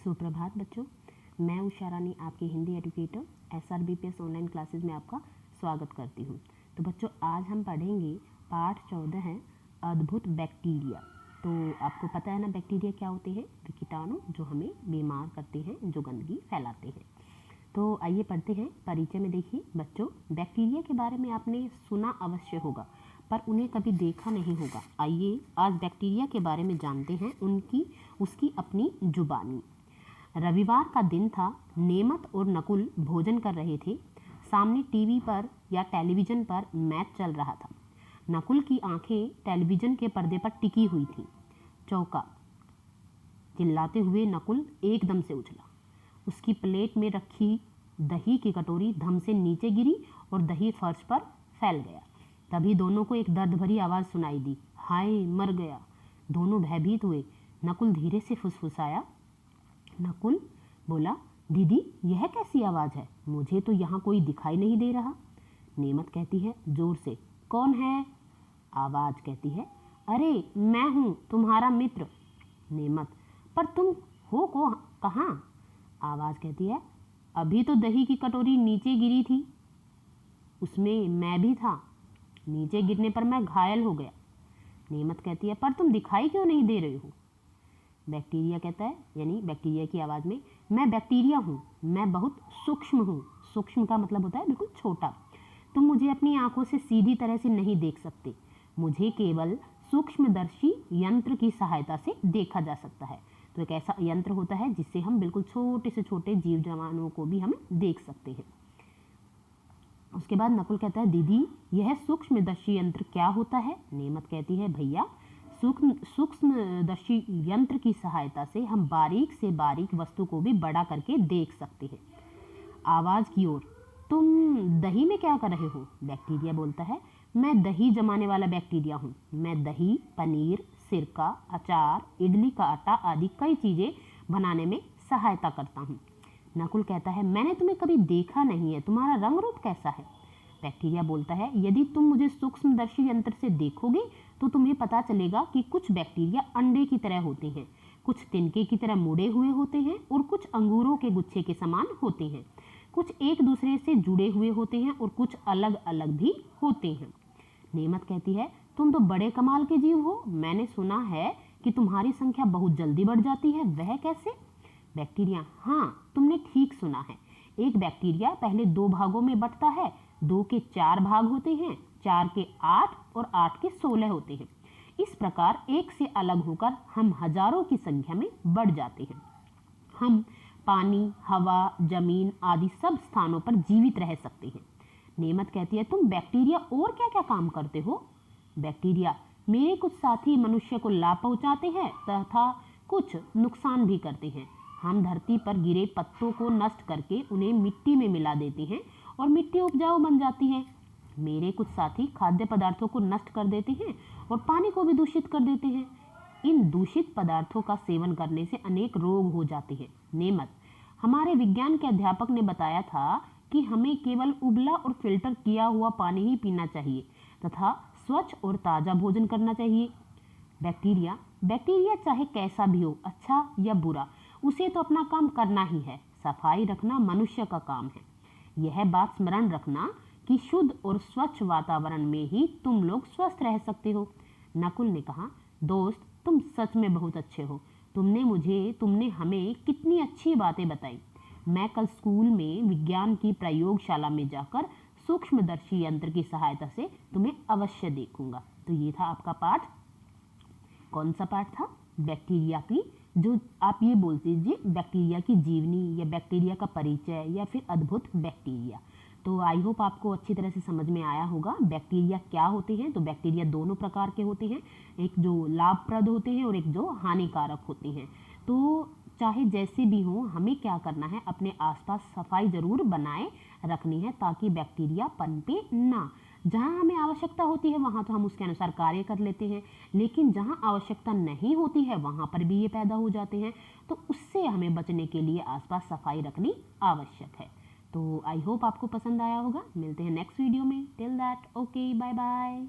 सुप्रभात बच्चों, मैं उषा रानी आपकी Hindi educator SRBPS online classes में आपका स्वागत करती हूँ। तो बच्चों आज हम पढ़ेंगे पाठ 14 है अद्भुत बैक्टीरिया। तो आपको पता है ना बैक्टीरिया क्या होते हैं? वे कीटाणु जो हमें बीमार करते हैं, जो गंदगी फैलाते हैं। तो आइए पढ़ते हैं। परिचय में देखिए बच्चों, बैक्टीरिया के बारे में आपने सुना अवश्य होगा पर उन्हें कभी देखा नहीं होगा। आइए आज बैक्टीरिया के बारे में जानते हैं उसकी अपनी जुबानी। रविवार का दिन था। नेमत और नकुल भोजन कर रहे थे। सामने टीवी पर या टेलीविज़न पर मैच चल रहा था। नकुल की आंखें टेलीविज़न के पर्दे पर टिकी हुई थीं। चौका चिल्लाते हुए नकुल एकदम से उछला। उसकी प्लेट में रखी दही की कटोरी धम से नीचे गिरी और दही फर्श पर फैल गया। तभी दोनों को एक दर्द भरी आवाज़ सुनाई दी, हाय मर गया। दोनों भयभीत हुए। नकुल धीरे से फुसफुसाया। नकुल बोला, दीदी यह कैसी आवाज़ है? मुझे तो यहाँ कोई दिखाई नहीं दे रहा। नेमत कहती है जोर से, कौन है? आवाज़ कहती है, अरे मैं हूँ तुम्हारा मित्र। नेमत, पर तुम हो को कहाँ? आवाज़ कहती है, अभी तो दही की कटोरी नीचे गिरी थी, उसमें मैं भी था। नीचे गिरने पर मैं घायल हो गया। नेमत कहती है, पर तुम दिखाई क्यों नहीं दे रहे हो? बैक्टीरिया कहता है, यानी बैक्टीरिया की आवाज़ में, मैं बैक्टीरिया हूँ, मैं बहुत सूक्ष्म हूँ। सूक्ष्म का मतलब होता है बिल्कुल छोटा। तुम मुझे अपनी आंखों से सीधी तरह से नहीं देख सकते। मुझे केवल सूक्ष्मदर्शी यंत्र की सहायता से देखा जा सकता है। तो एक ऐसा यंत्र होता है जिससे हम बिल्कुल छोटे से छोटे जीव जंतुओं को भी हम देख सकते हैं। उसके बाद नकुल कहता है, दीदी यह सूक्ष्मदर्शी यंत्र क्या होता है? नेमत कहती है, भैया सूक्ष्मदर्शी यंत्र की सहायता से हम बारीक से बारीक वस्तु को भी बड़ा करके देख सकते हैं। आवाज़ की ओर, तुम दही में क्या कर रहे हो? बैक्टीरिया बोलता है, मैं दही जमाने वाला बैक्टीरिया हूँ। मैं दही, पनीर, सिरका, अचार, इडली का आटा आदि कई चीज़ें बनाने में सहायता करता हूँ। नकुल कहता है, मैंने तुम्हें कभी देखा नहीं है, तुम्हारा रंग रूप कैसा है? बैक्टीरिया बोलता है, यदि तुम मुझे सूक्ष्मदर्शी यंत्र से देखोगे तो तुम्हें पता चलेगा कि कुछ बैक्टीरिया अंडे की तरह होते हैं, कुछ तिनके की तरह मुड़े हुए होते हैं और कुछ अंगूरों के गुच्छे के समान होते हैं। कुछ एक दूसरे से जुड़े हुए होते हैं और कुछ अलग अलग भी होते हैं। नेमत कहती है, तुम तो बड़े कमाल के जीव हो। मैंने सुना है कि तुम्हारी संख्या बहुत जल्दी बढ़ जाती है, वह कैसे? बैक्टीरिया, हाँ तुमने ठीक सुना है। एक बैक्टीरिया पहले 2 भागों में बंटता है। 2 के 4 भाग होते हैं, 4 के 8 और 8 के 16 होते हैं। इस प्रकार एक से अलग होकर हम हजारों की संख्या में बढ़ जाते हैं। हम पानी, हवा, जमीन आदि सब स्थानों पर जीवित रह सकते हैं। नेमत कहती है, तुम बैक्टीरिया और क्या क्या काम करते हो? बैक्टीरिया, मेरे कुछ साथी मनुष्य को लाभ पहुंचाते हैं तथा कुछ नुकसान भी करते हैं। हम धरती पर गिरे पत्तों को नष्ट करके उन्हें मिट्टी में मिला देते हैं और मिट्टी उपजाऊ बन जाती है। मेरे कुछ साथी खाद्य पदार्थों को नष्ट कर देते हैं और पानी को भी दूषित कर देते हैं। इन दूषित पदार्थों का सेवन करने से अनेक रोग हो जाते हैं। नेमत, हमारे विज्ञान के अध्यापक ने बताया था कि हमें केवल उबला और फिल्टर किया हुआ पानी ही पीना चाहिए तथा स्वच्छ और ताज़ा भोजन करना चाहिए। बैक्टीरिया चाहे कैसा भी हो, अच्छा या बुरा, उसे तो अपना काम करना ही है। सफाई रखना मनुष्य का काम है। यह बात स्मरण रखना कि शुद्ध और स्वच्छ वातावरण में ही तुम लोग स्वस्थ रह सकते हो। नकुल ने कहा, दोस्त तुम सच में बहुत अच्छे हो। तुमने हमें कितनी अच्छी बातें बताई। मैं कल स्कूल में विज्ञान की प्रयोगशाला में जाकर सूक्ष्मदर्शी यंत्र की सहायता से तुम्हें अवश्य देखूंगा। तो ये था आपका पाठ। कौन सा पाठ था? बैक्टीरिया की, जो आप ये बोल दीजिए बैक्टीरिया की जीवनी या बैक्टीरिया का परिचय या फिर अद्भुत बैक्टीरिया। तो आई होप आपको अच्छी तरह से समझ में आया होगा बैक्टीरिया क्या होते हैं। तो बैक्टीरिया दोनों प्रकार के होते हैं, एक जो लाभप्रद होते हैं और एक जो हानिकारक होते हैं। तो चाहे जैसे भी हो, हमें क्या करना है, अपने आसपास सफाई ज़रूर बनाए रखनी है ताकि बैक्टीरिया पनपे ना। जहाँ हमें आवश्यकता होती है वहाँ तो हम उसके अनुसार कार्य कर लेते हैं, लेकिन जहाँ आवश्यकता नहीं होती है वहाँ पर भी ये पैदा हो जाते हैं। तो उससे हमें बचने के लिए आसपास सफाई रखनी आवश्यक है। तो आई होप आपको पसंद आया होगा। मिलते हैं नेक्स्ट वीडियो में। Till that okay, bye bye.